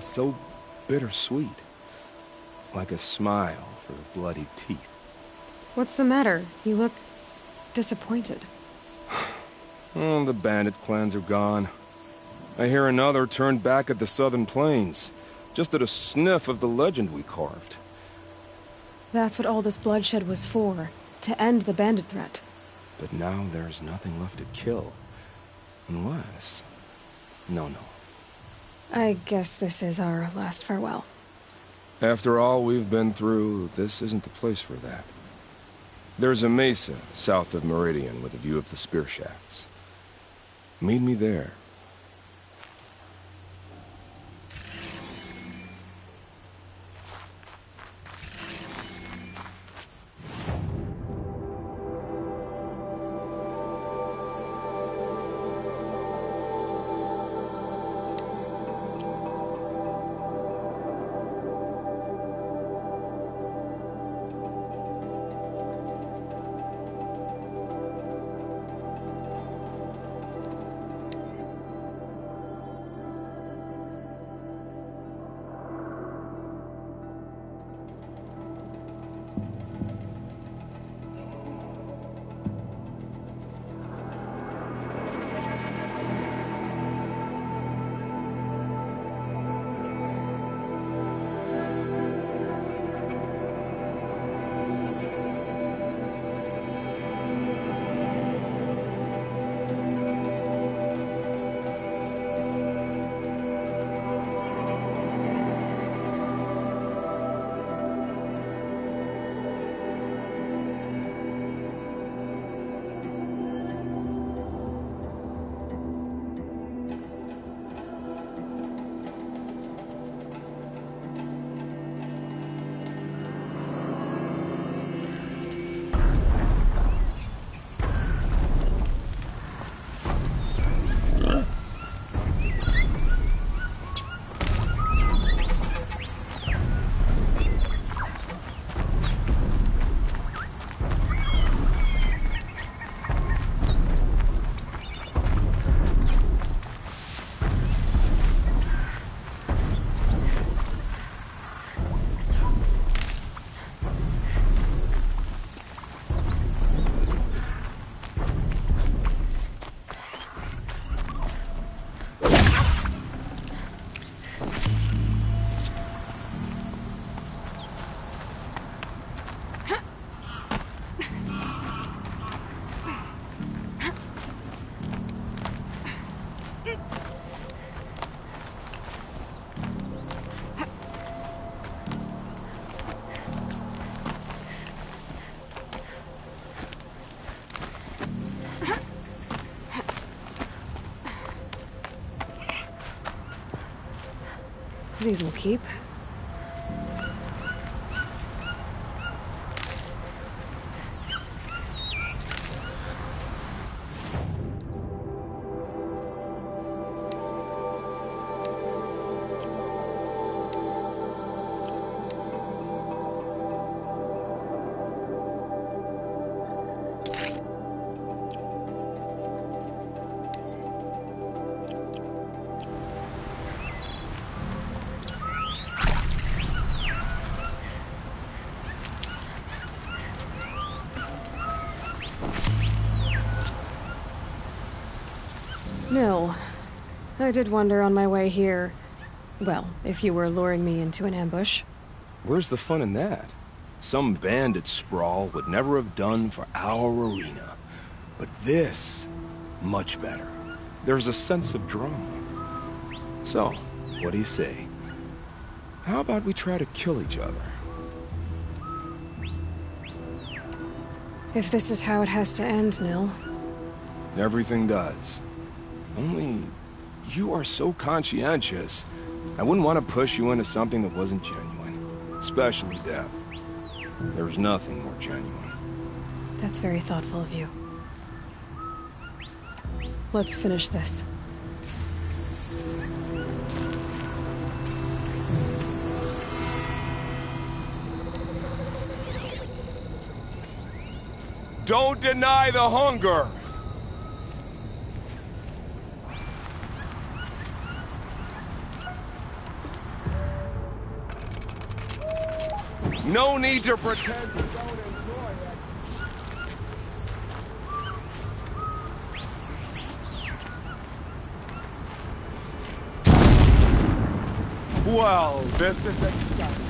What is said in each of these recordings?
It's so bittersweet. Like a smile for bloody teeth. What's the matter? You look disappointed. Oh, the bandit clans are gone. I hear another turned back at the southern plains, just at a sniff of the legend we carved. That's what all this bloodshed was for, to end the bandit threat. But now there's nothing left to kill. Unless... No. I guess this is our last farewell. After all we've been through, this isn't the place for that. There's a mesa south of Meridian with a view of the spear shafts. Meet me there. These will keep. Nil. I did wonder on my way here. Well, if you were luring me into an ambush. Where's the fun in that? Some bandit sprawl would never have done for our arena. But this, much better. There's a sense of drama. So, what do you say? How about we try to kill each other? If this is how it has to end, Nil. Everything does. Only, you are so conscientious. I wouldn't want to push you into something that wasn't genuine. Especially death. There's nothing more genuine. That's very thoughtful of you. Let's finish this. Don't deny the hunger! No need to pretend you don't enjoy it. Well, this is exciting.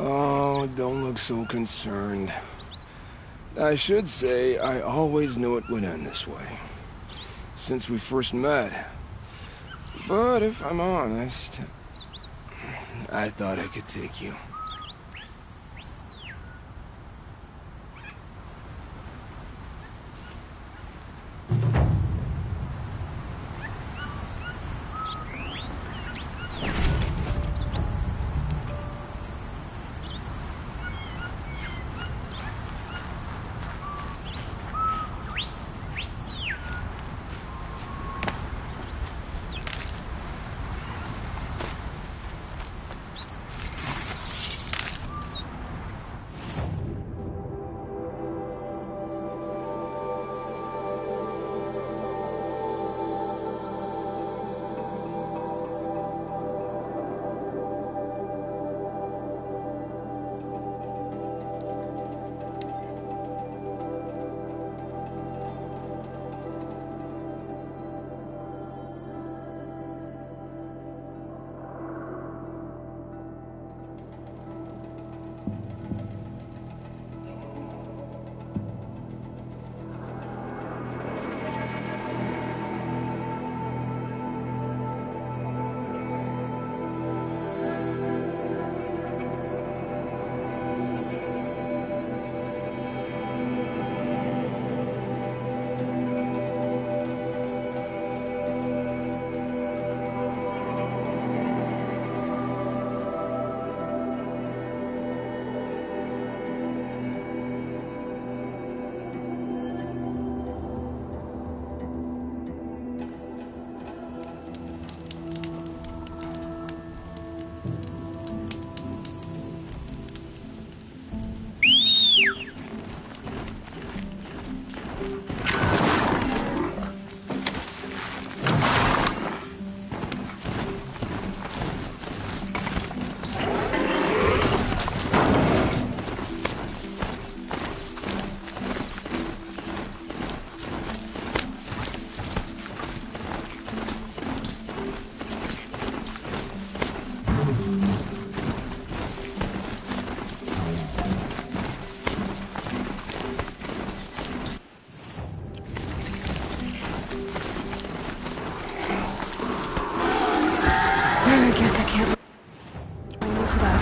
Oh, don't look so concerned. I should say, I always knew it would end this way. Since we first met. But if I'm honest, I thought I could take you. I guess I can't blame you for that.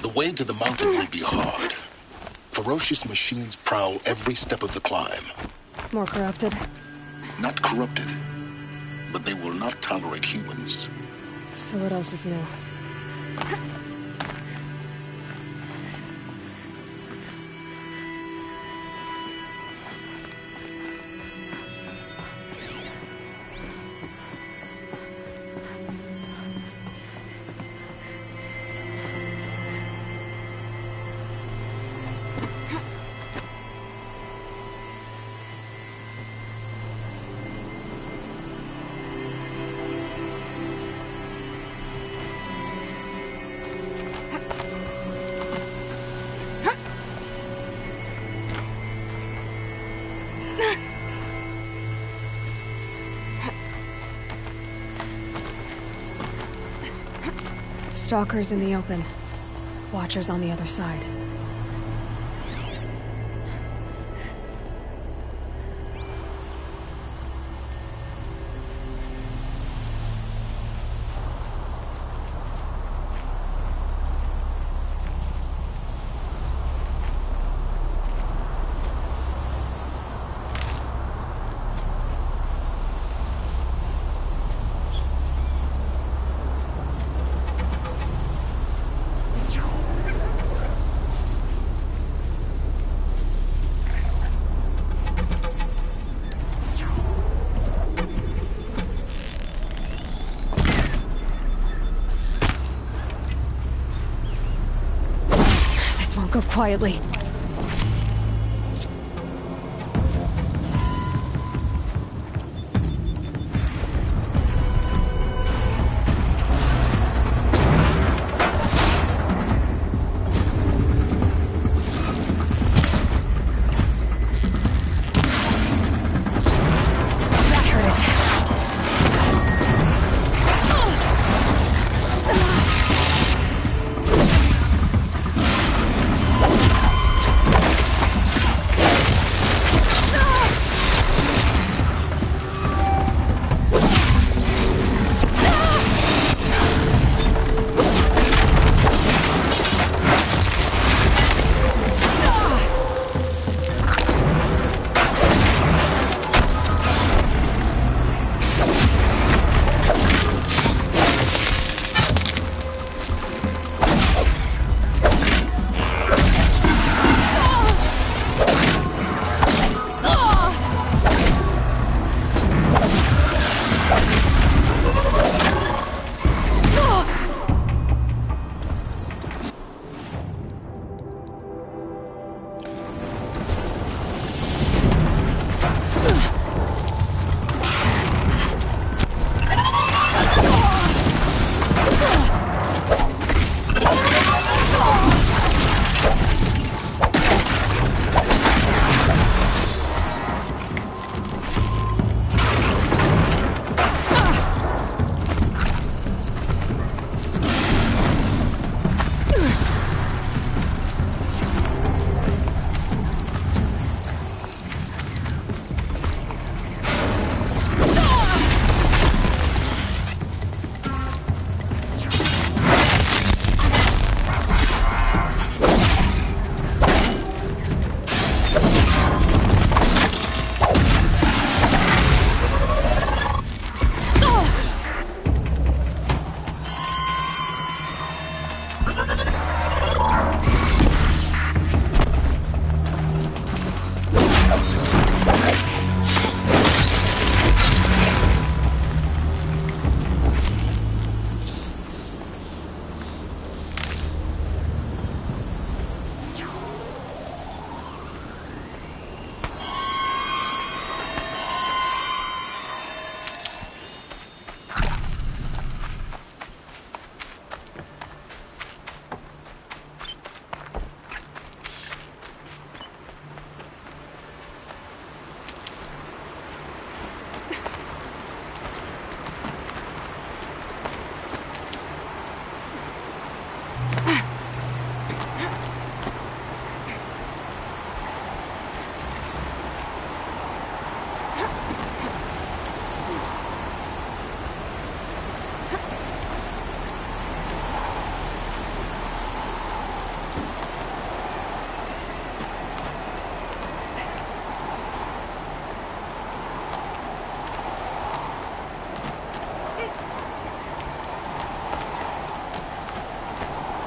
The way to the mountain will be hard. Ferocious machines prowl every step of the climb. More corrupted. Not corrupted, but they will not tolerate humans. So what else is new? Stalkers in the open. Watchers on the other side. Go quietly.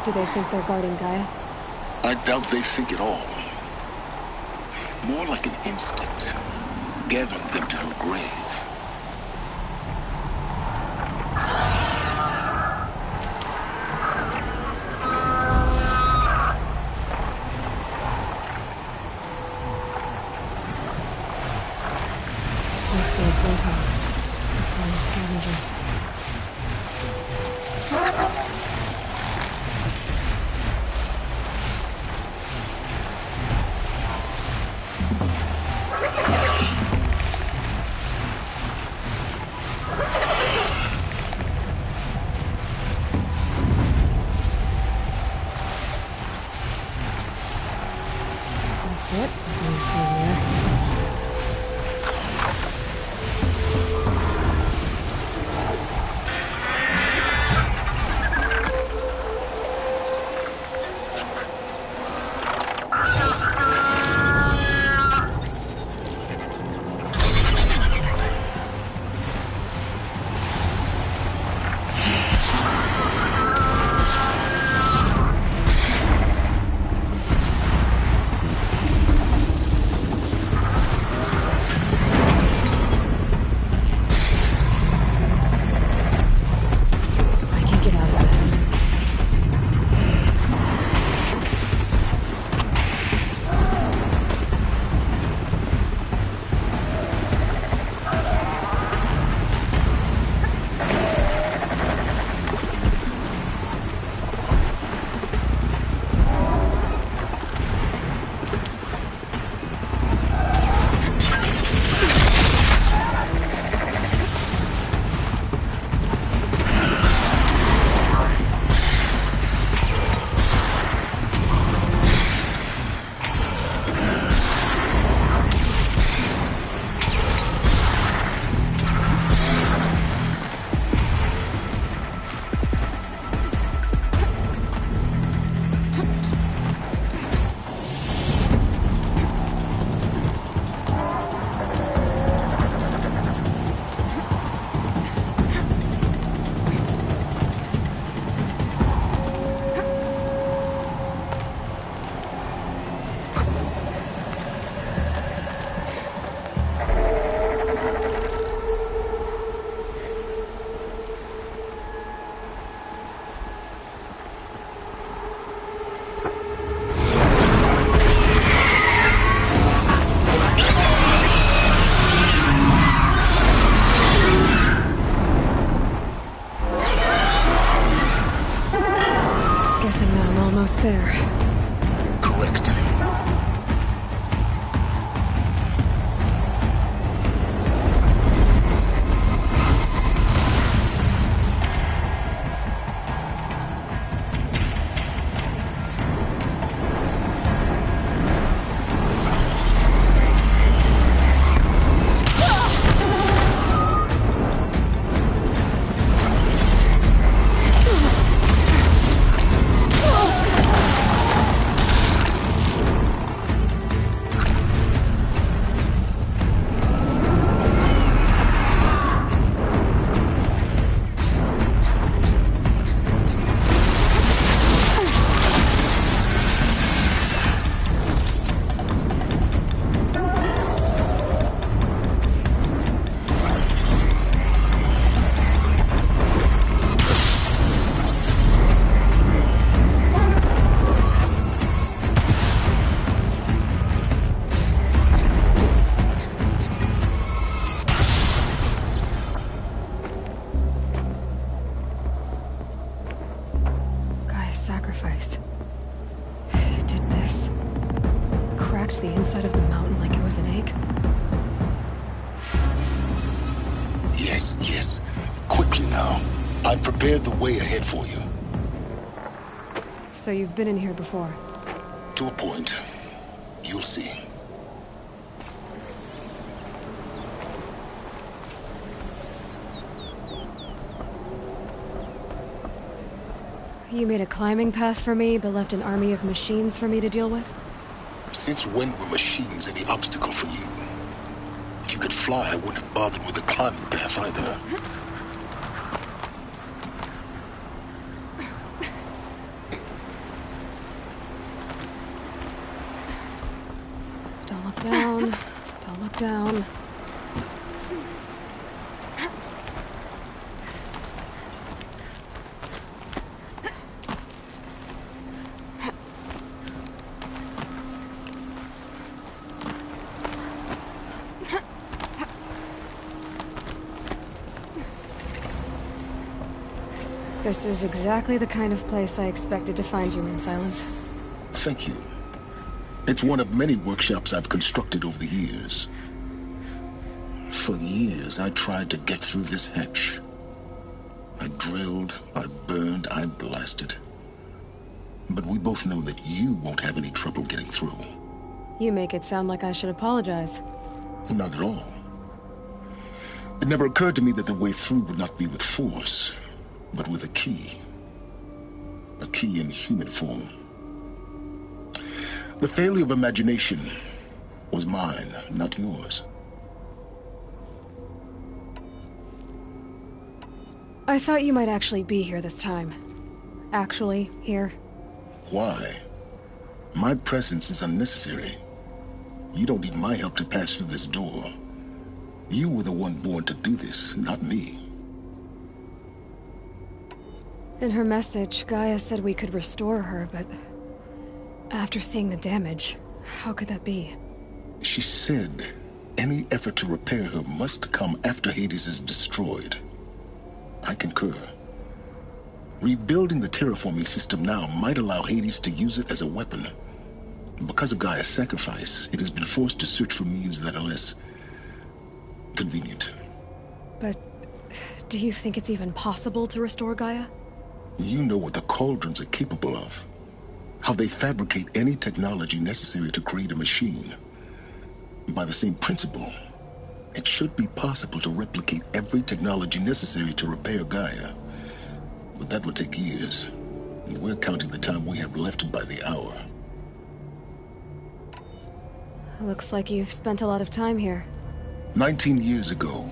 Do they think they're guarding Gaia? I doubt they think at all. More like an instinct, gathering them to her grave. Must be a photo. A flying scavenger. That's it. What do you see here? Almost there. Correct. Sacrifice. It did this. Cracked the inside of the mountain like it was an egg. Yes, yes. Quickly now. I've prepared the way ahead for you. So you've been in here before? To a point. You'll see. You made a climbing path for me, but left an army of machines for me to deal with? Since when were machines any obstacle for you? If you could fly, I wouldn't have bothered with a climbing path either. Down. Don't look down. This is exactly the kind of place I expected to find you in, Silence. Thank you. It's one of many workshops I've constructed over the years. For years, I tried to get through this hatch. I drilled, I burned, I blasted. But we both know that you won't have any trouble getting through. You make it sound like I should apologize. Not at all. It never occurred to me that the way through would not be with force, but with a key. A key in human form. The failure of imagination was mine, not yours. I thought you might actually be here this time. Actually, here. Why? My presence is unnecessary. You don't need my help to pass through this door. You were the one born to do this, not me. In her message, Gaia said we could restore her, but... after seeing the damage, how could that be? She said any effort to repair her must come after Hades is destroyed. I concur. Rebuilding the terraforming system now might allow Hades to use it as a weapon. Because of Gaia's sacrifice, it has been forced to search for means that are less... convenient. But... do you think it's even possible to restore Gaia? You know what the Cauldrons are capable of. How they fabricate any technology necessary to create a machine. By the same principle, it should be possible to replicate every technology necessary to repair Gaia. But that would take years. And we're counting the time we have left by the hour. Looks like you've spent a lot of time here. 19 years ago,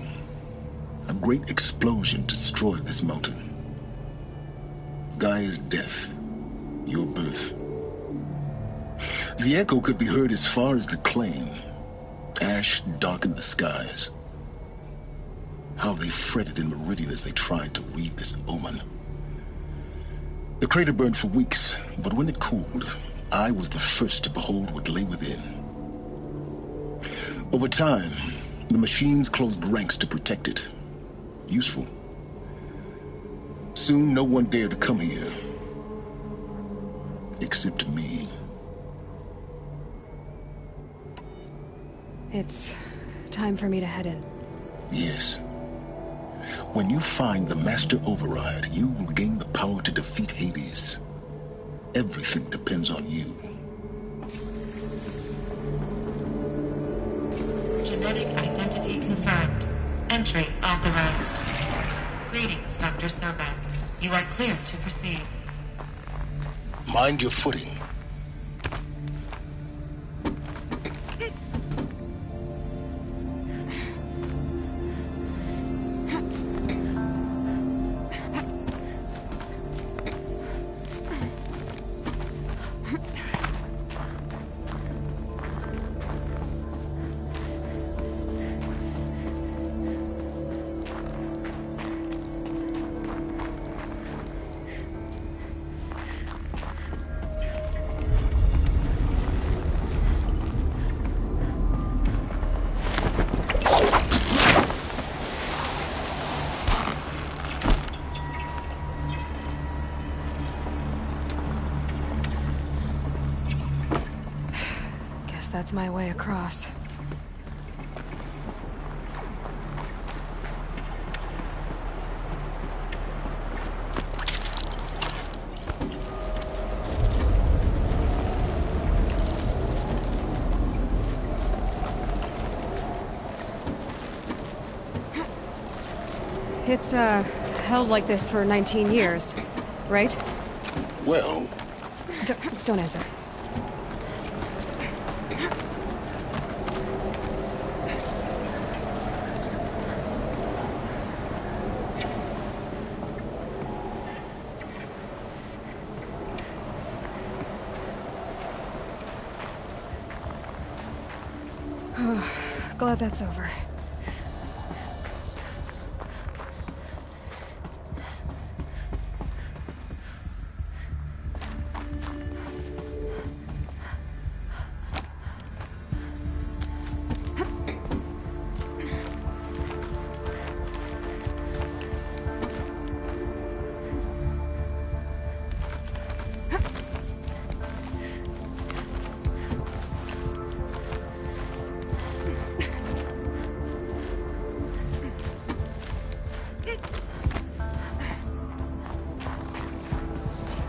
a great explosion destroyed this mountain. Gaia's death, your birth. The echo could be heard as far as the claim. Ash darkened the skies. How they fretted in Meridian as they tried to read this omen. The crater burned for weeks, but when it cooled, I was the first to behold what lay within. Over time, the machines closed ranks to protect it. Useful. Soon, no one dared to come here. Except me. It's time for me to head in. Yes. When you find the Master Override, you will gain the power to defeat Hades. Everything depends on you. Genetic identity confirmed. Entry authorized. Greetings, Dr. Sobek. You are clear to proceed. Mind your footing. That's my way across. It's, held like this for 19 years, right? Well... Don't answer. Glad that's over.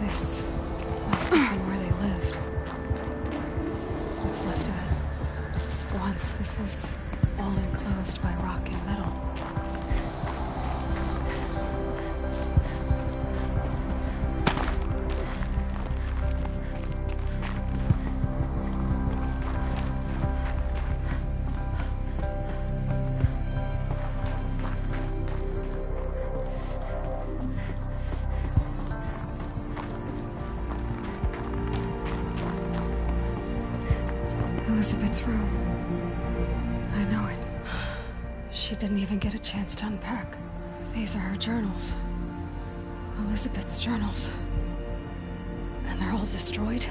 This must have been where they lived. What's left of it. Once this was all enclosed by rock and metal. Elizabeth's room. I know it. She didn't even get a chance to unpack. These are her journals. Elizabeth's journals. And they're all destroyed?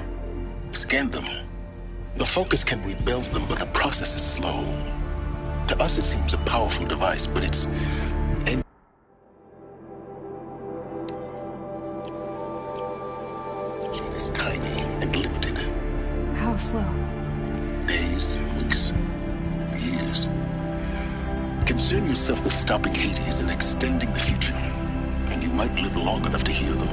Scan them. The Focus can rebuild them, but the process is slow. To us, it seems a powerful device, but it's... It's tiny and limited. How slow? Days, weeks, years. Concern yourself with stopping Hades and extending the future, and you might live long enough to hear them.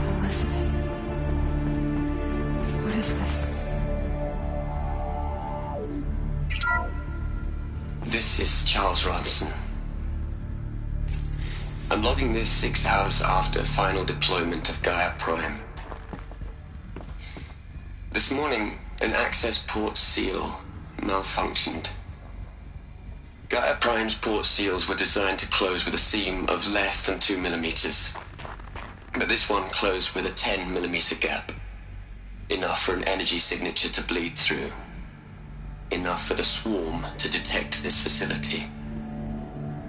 Elizabeth. What is this? This is Charles Ronson. I'm logging this 6 hours after final deployment of Gaia Prime. This morning, an access port seal malfunctioned. Gaia Prime's port seals were designed to close with a seam of less than 2 millimeters. But this one closed with a 10 millimeter gap. Enough for an energy signature to bleed through. Enough for the swarm to detect this facility.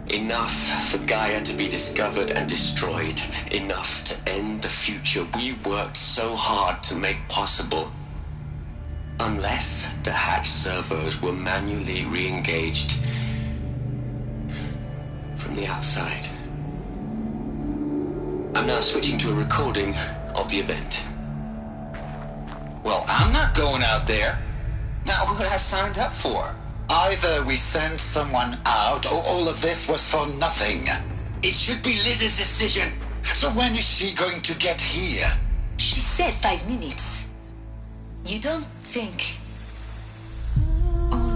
Enough for Gaia to be discovered and destroyed. Enough to end the future we worked so hard to make possible. Unless the hatch servos were manually re-engaged from the outside. I'm now switching to a recording of the event. Well, I'm not going out there. Now, what I signed up for? Either we send someone out, or all of this was for nothing. It should be Liz's decision. So when is she going to get here? She said 5 minutes. You don't think... Oh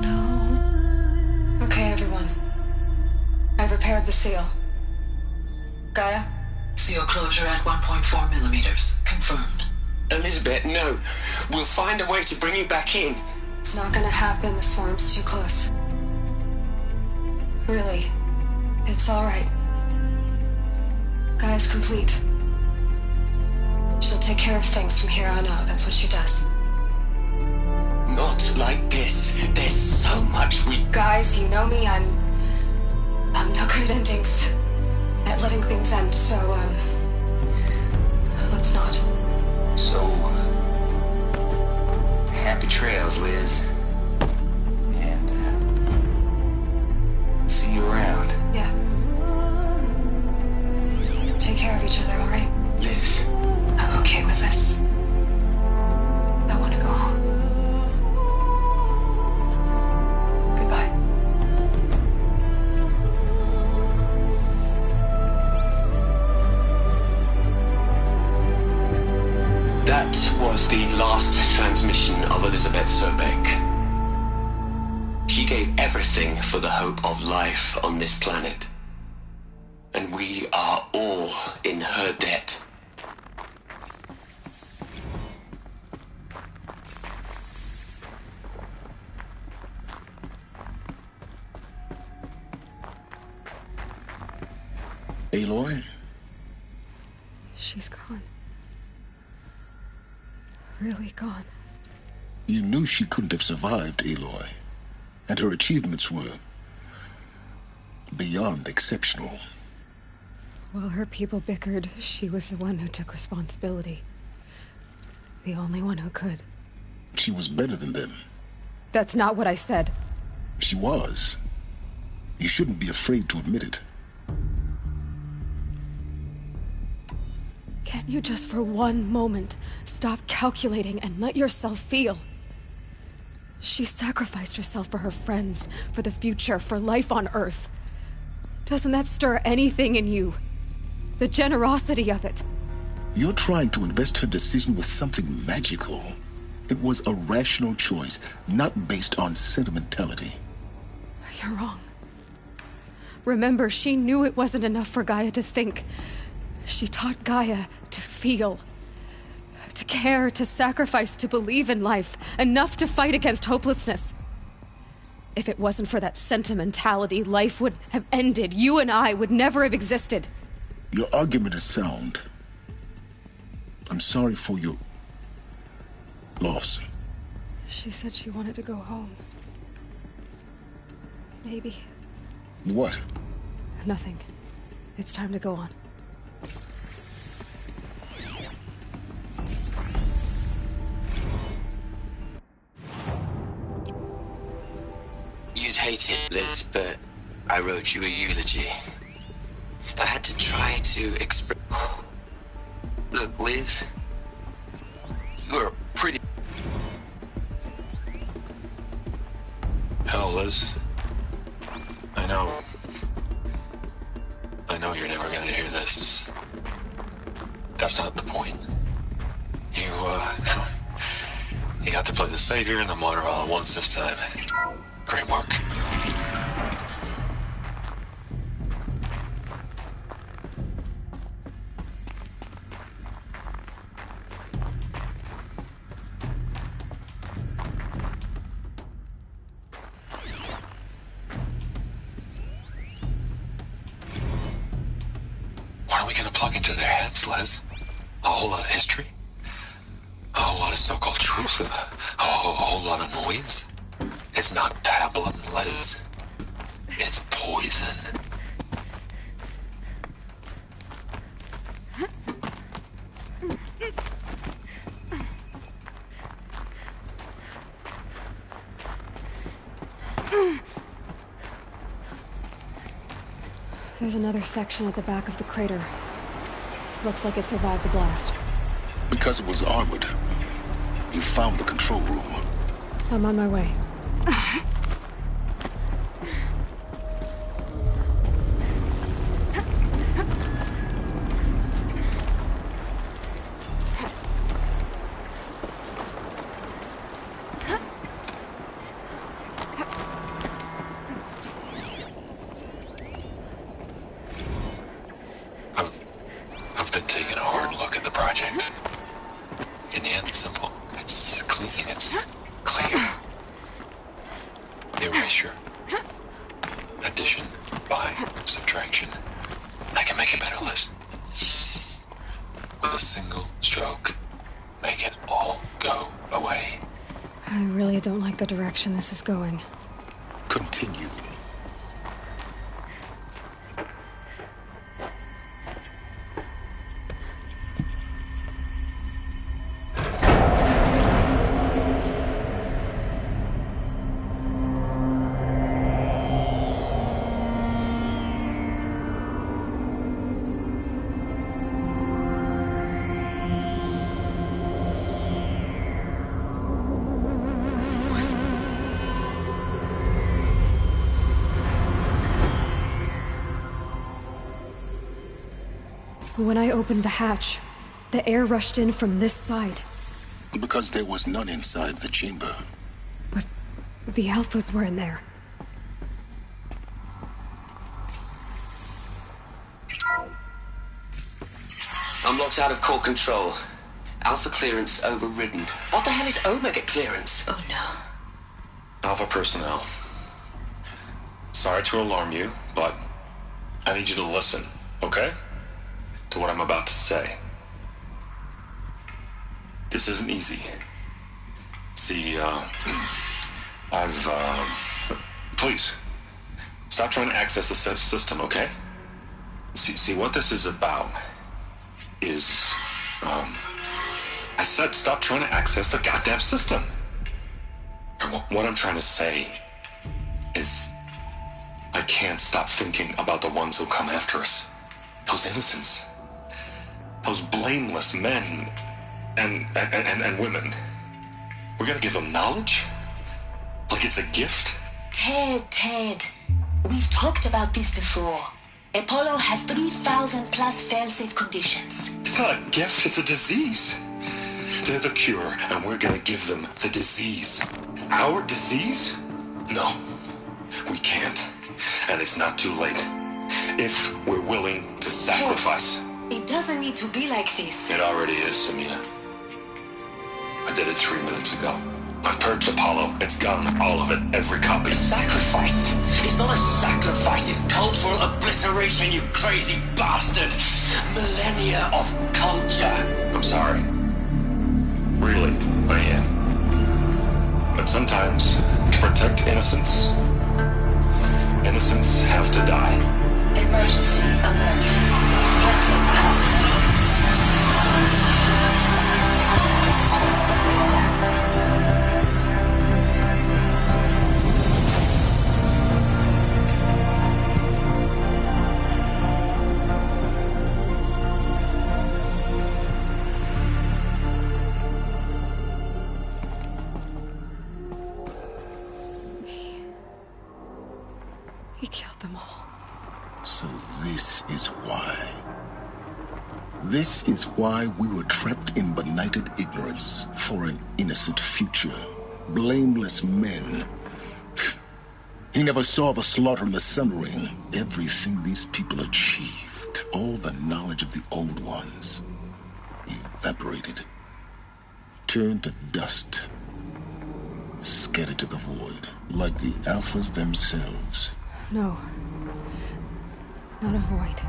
no. Okay, everyone. I've repaired the seal. Gaia? Seal closure at 1.4 millimeters. Confirmed. Elizabeth, no. We'll find a way to bring you back in. It's not gonna happen, the swarm's too close. Really. It's alright. Gaia's complete. She'll take care of things from here on out, that's what she does. Not like this. There's so much we... Guys, you know me, I'm no good at endings. At letting things end, so, let's not. So... happy trails, Liz. And, see you around. Yeah. Take care of each other, alright? Liz. I'm okay with this. I want to go home. Goodbye. That was the last transmission of Elizabeth Sobek. She gave everything for the hope of life on this planet. And we are all in her debt. Aloy? She's gone. Really gone. You knew she couldn't have survived, Aloy. And her achievements were beyond exceptional. While her people bickered, she was the one who took responsibility. The only one who could. She was better than them. That's not what I said. She was. You shouldn't be afraid to admit it. Can't you just for one moment stop calculating and let yourself feel? She sacrificed herself for her friends, for the future, for life on Earth. Doesn't that stir anything in you? The generosity of it. You're trying to invest her decision with something magical. It was a rational choice, not based on sentimentality. You're wrong. Remember, she knew it wasn't enough for Gaia to think. She taught Gaia to feel. To care, to sacrifice, to believe in life. Enough to fight against hopelessness. If it wasn't for that sentimentality, life would have ended. You and I would never have existed. Your argument is sound. I'm sorry for your loss. She said she wanted to go home. Maybe. What? Nothing. It's time to go on. You'd hate it, Liz, but I wrote you a eulogy. I had to try to express... Look, Liz, you're pretty... Hell, Liz. I know you're never gonna hear this. That's not the point. You got to play the savior and the martyr all at once this time. Great work. What are we gonna plug into their heads, Les? A whole lot of history? A whole lot of so-called truth? A whole lot of noise? It's not pablum, Les. It's poison. There's another section at the back of the crater. Looks like it survived the blast. Because it was armored. You found the control room. I'm on my way. I've been taking a hard look at the project. In the end, it's simple. It's clean. It's clear. Erasure. Addition. By. Subtraction. I can make it better, Liz. With a single stroke. Make it all go away. I really don't like the direction this is going. Continue. When I opened the hatch, the air rushed in from this side. Because there was none inside the chamber. But the Alphas were in there. I'm locked out of core control. Alpha clearance overridden. What the hell is Omega clearance? Oh no. Alpha personnel. Sorry to alarm you, but I need you to listen, okay? to what I'm about to say. This isn't easy. See, Please, stop trying to access the system, okay? See, what this is about is, I said stop trying to access the goddamn system. What I'm trying to say is, I can't stop thinking about the ones who come after us. Those innocents. Those blameless men and women. We're gonna give them knowledge? Like it's a gift? Ted. We've talked about this before. Apollo has 3,000 plus fail-safe conditions. It's not a gift, it's a disease. They're the cure, and we're gonna give them the disease. Our disease? No, we can't. And it's not too late. If we're willing to sacrifice. It doesn't need to be like this. It already is, Samina. I did it 3 minutes ago. I've purged Apollo. It's gone. All of it. Every copy. Sacrifice? It's not a sacrifice. It's cultural obliteration, you crazy bastard. Millennia of culture. I'm sorry. Really, I am. But sometimes, to protect innocence, innocents have to die. Emergency alert. Captain House. He killed them all. So this is why. This is why we were trapped in benighted ignorance for an innocent future. Blameless men. He never saw the slaughter in the Sun Ring. Everything these people achieved, all the knowledge of the old ones, evaporated, turned to dust, scattered to the void, like the Alphas themselves. No. Not a void.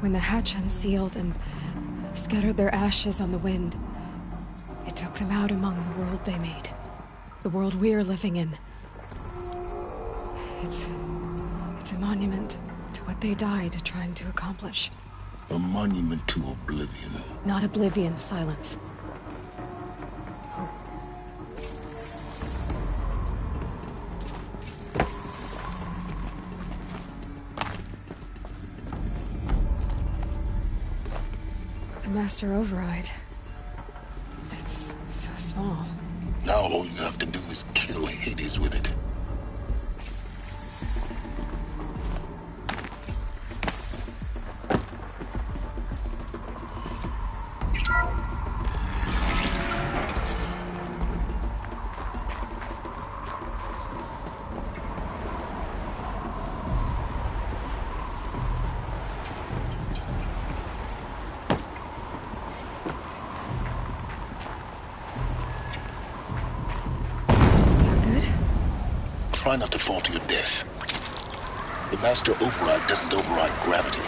When the hatch unsealed and scattered their ashes on the wind, it took them out among the world they made. The world we're living in. It's a monument to what they died trying to accomplish. A monument to oblivion. Not oblivion, silence. Hope. The Master Override. It's so small. Now all you have to do is kill Hades with it. Try not to fall to your death. The Master Override doesn't override gravity.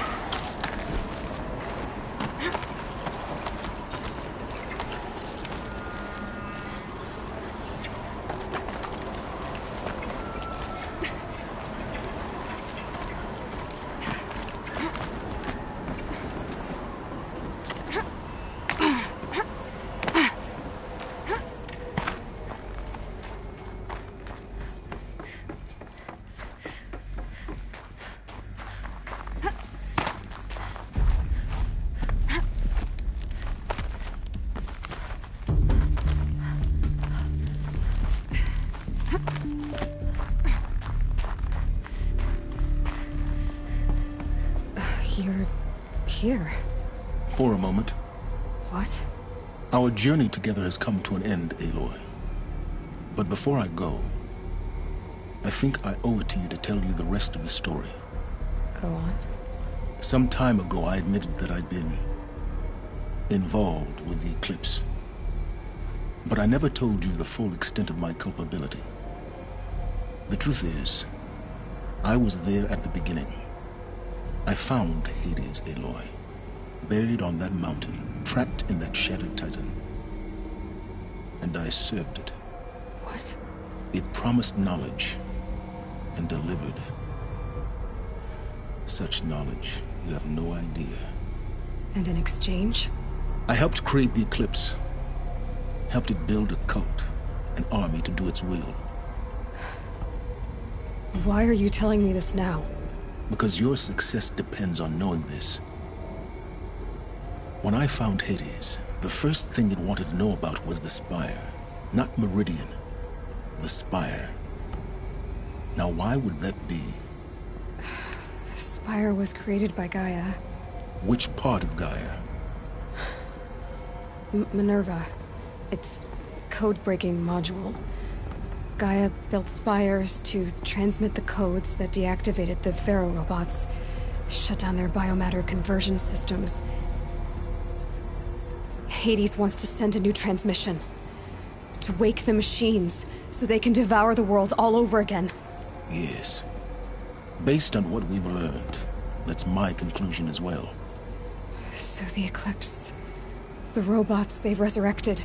You're here. For a moment. What? Our journey together has come to an end, Aloy. But before I go, I think I owe it to you to tell you the rest of the story. Go on. Some time ago, I admitted that I'd been involved with the eclipse. But I never told you the full extent of my culpability. The truth is, I was there at the beginning. I found Hades, Aloy. Buried on that mountain, trapped in that shattered titan. And I served it. What? It promised knowledge and delivered. Such knowledge, you have no idea. And in exchange? I helped create the Eclipse. Helped it build a cult, an army to do its will. Why are you telling me this now? Because your success depends on knowing this. When I found Hades, the first thing it wanted to know about was the Spire. Not Meridian. The Spire. Now why would that be? The Spire was created by Gaia. Which part of Gaia? Minerva. Its code-breaking module. Gaia built spires to transmit the codes that deactivated the Pharaoh robots, shut down their biomatter conversion systems. Hades wants to send a new transmission. To wake the machines, so they can devour the world all over again. Yes. Based on what we've learned, that's my conclusion as well. So the Eclipse... the robots they've resurrected...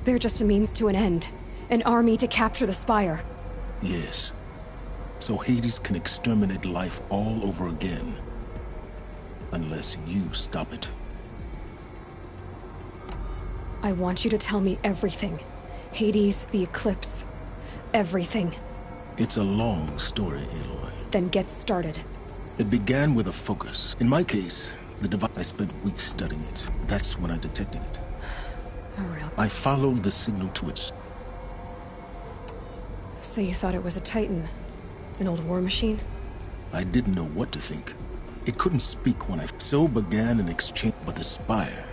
they're just a means to an end. An army to capture the Spire. Yes. So Hades can exterminate life all over again. Unless you stop it. I want you to tell me everything. Hades, the Eclipse. Everything. It's a long story, Aloy. Then get started. It began with a focus. In my case, the device, I spent weeks studying it. That's when I detected it. Oh, really? I followed the signal to its... So you thought it was a Titan? An old war machine? I didn't know what to think. It couldn't speak when I... So began an exchange, but the Spire...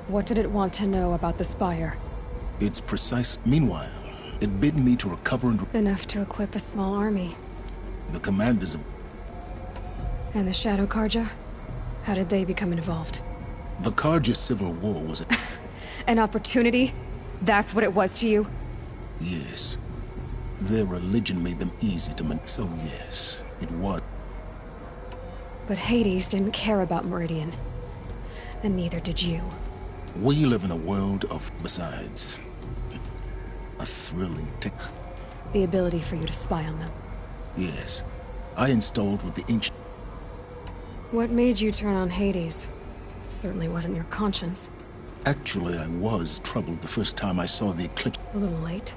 What did it want to know about the Spire? Its precise... Meanwhile, it bid me to recover and... Enough to equip a small army. The commanders of... And the Shadow Karja? How did they become involved? The Karja civil war was... An opportunity? That's what it was to you? Yes. Their religion made them easy to so yes, it was. But Hades didn't care about Meridian. And neither did you. We live in a world of... Besides... a thrilling tech... The ability for you to spy on them. Yes. I installed with the ancient... What made you turn on Hades? It certainly wasn't your conscience. Actually, I was troubled the first time I saw the eclipse. A little late.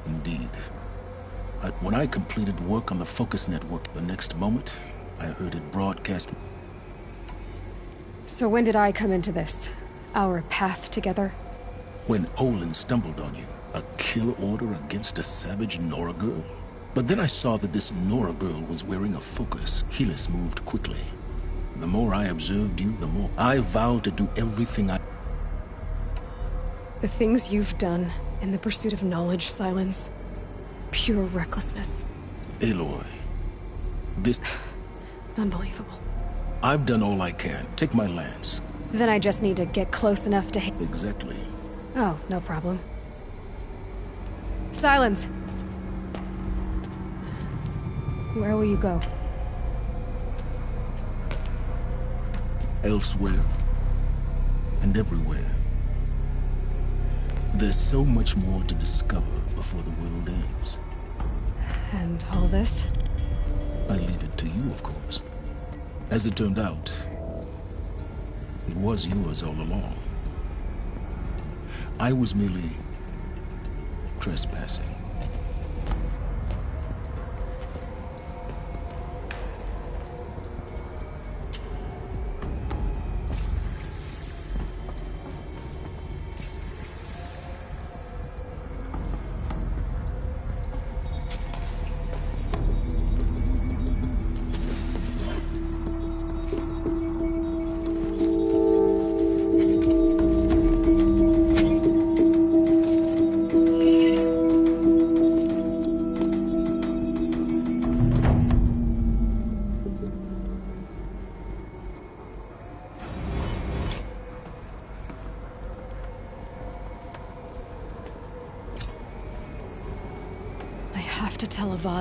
Indeed. When I completed work on the Focus Network, the next moment, I heard it broadcast... So when did I come into this? Our path together? When Olin stumbled on you. A kill order against a savage Nora girl? But then I saw that this Nora girl was wearing a focus. Helis moved quickly. The more I observed you, the more I vowed to do everything I... The things you've done in the pursuit of knowledge, Silence. Pure recklessness. Aloy. This... Unbelievable. I've done all I can. Take my lance. Then I just need to get close enough to... Exactly. Oh, no problem. Silence! Where will you go? Elsewhere. And everywhere. There's so much more to discover before the world ends. And all this? I leave it to you, of course. As it turned out, it was yours all along. I was merely trespassing.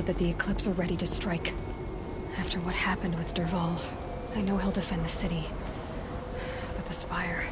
That the Eclipse are ready to strike. After what happened with Derval, I know he'll defend the city. But the Spire...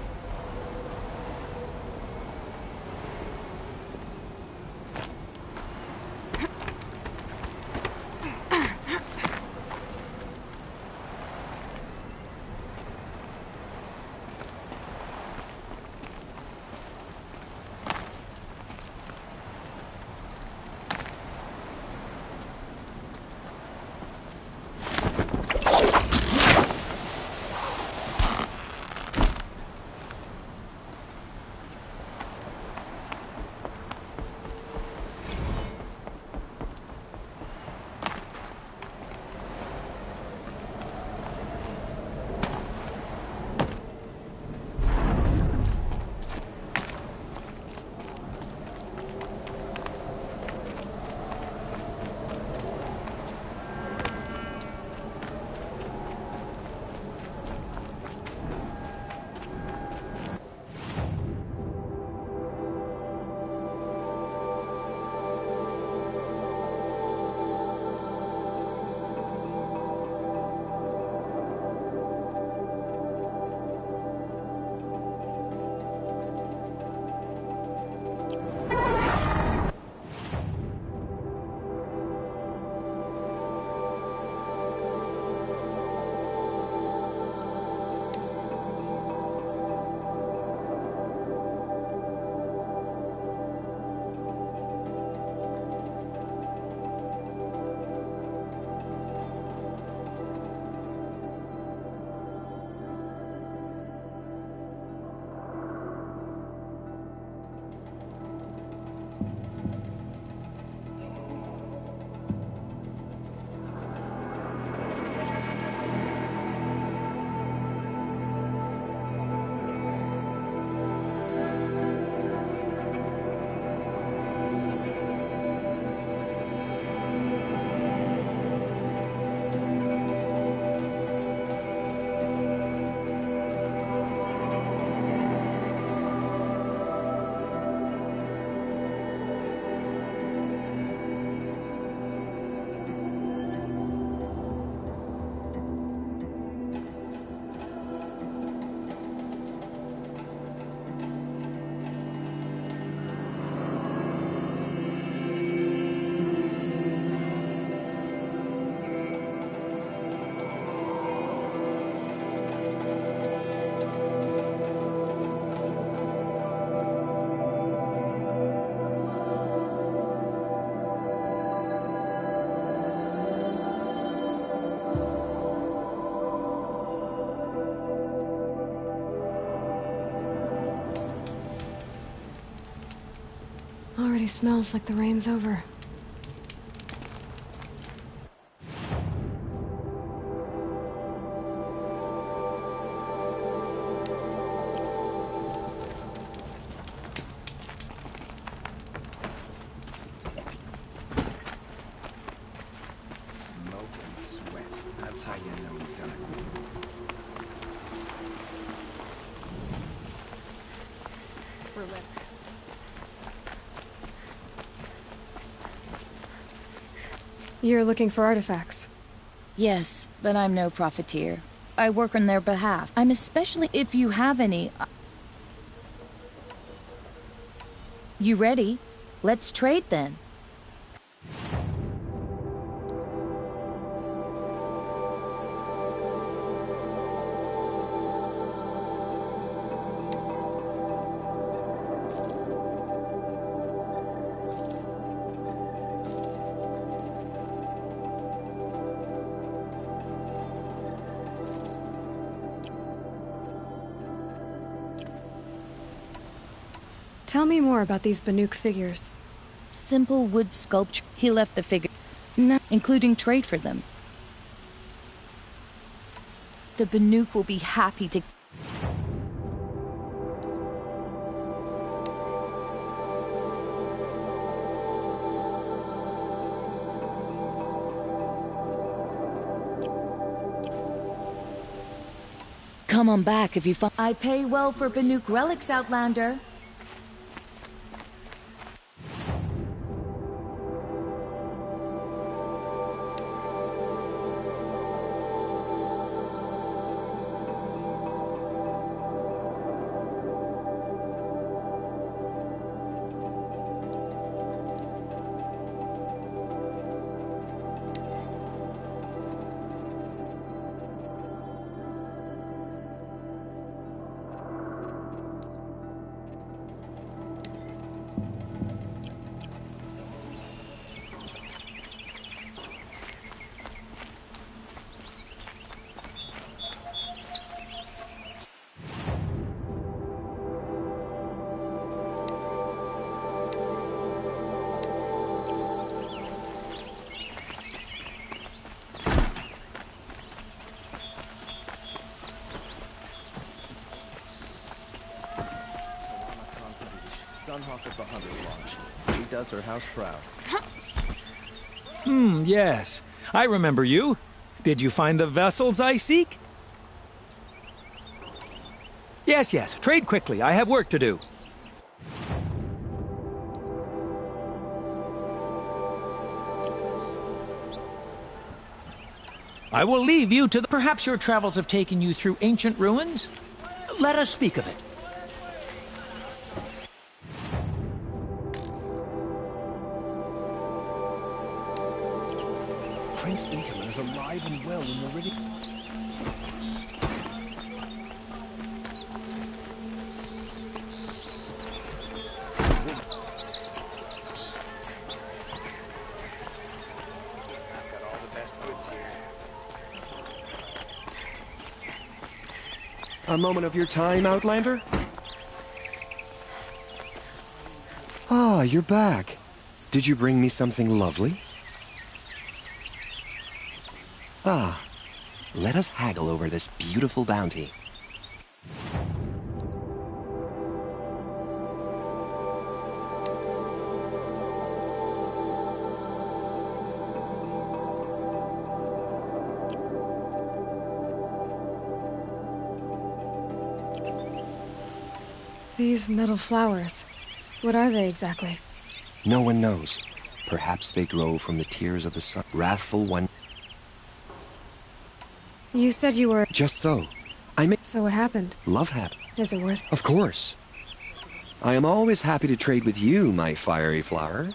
Already smells like the rain's over. Smoke and sweat. That's how you know you've done it. We're ready. You're looking for artifacts? Yes, but I'm no profiteer. I work on their behalf. I'm especially if you have any... You ready? Let's trade then. Tell me more about these Banuk figures. Simple wood sculpture. He left the figure, including trade for them. The Banuk will be happy to... Come on back if you find... I pay well for Banuk relics, Outlander. Sunhawk of the Hunter's Lodge. She does her house proud. Yes. I remember you. Did you find the vessels I seek? Yes, yes. Trade quickly. I have work to do. I will leave you to the... Perhaps your travels have taken you through ancient ruins? Let us speak of it. Prince Intamin is alive and well in Meridian. A moment of your time, Outlander? Ah, you're back. Did you bring me something lovely? Ah, let us haggle over this beautiful bounty. These metal flowers, what are they exactly? No one knows. Perhaps they grow from the tears of the sun. Wrathful one. You said you were... Just so. So what happened? Love happened. Is it worth... Of course. I am always happy to trade with you, my fiery flower.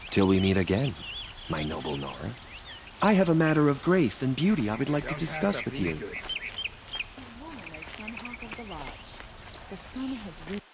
Till we meet again, my noble Nora. I have a matter of grace and beauty I would like to discuss with you. The woman is Sunhawk of the Lodge. The sun has risen.